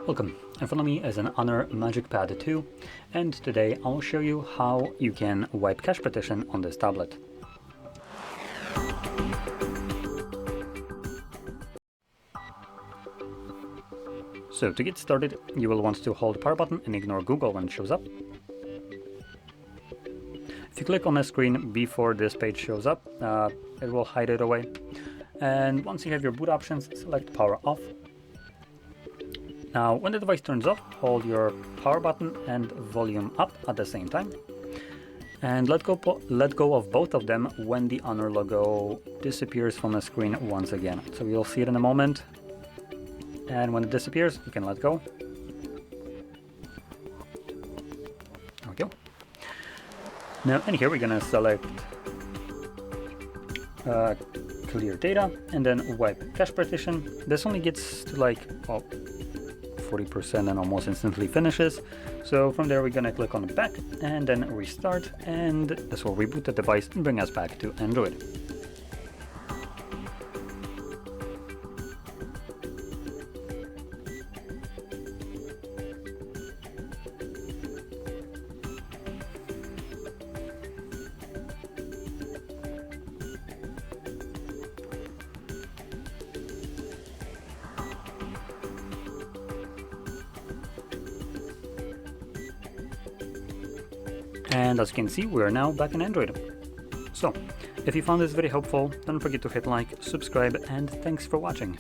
Welcome, in front of me is an HONOR MagicPad 2, and today I'll show you how you can wipe cache partition on this tablet. So to get started, you will want to hold the power button and ignore Google when it shows up. If you click on the screen before this page shows up, it will hide it away. And once you have your boot options, select power off. Now, when the device turns off, hold your power button and volume up at the same time. And let go of both of them when the HONOR logo disappears from the screen once again. So you'll see it in a moment. And when it disappears, you can let go. There we go. Now, in here, we're going to select clear data and then wipe cache partition. This only gets to like 40% and almost instantly finishes. So from there, we're going to click on the back and then restart, and this will reboot the device and bring us back to Android. And as you can see, we are now back in Android. So, if you found this video helpful, don't forget to hit like, subscribe, and thanks for watching.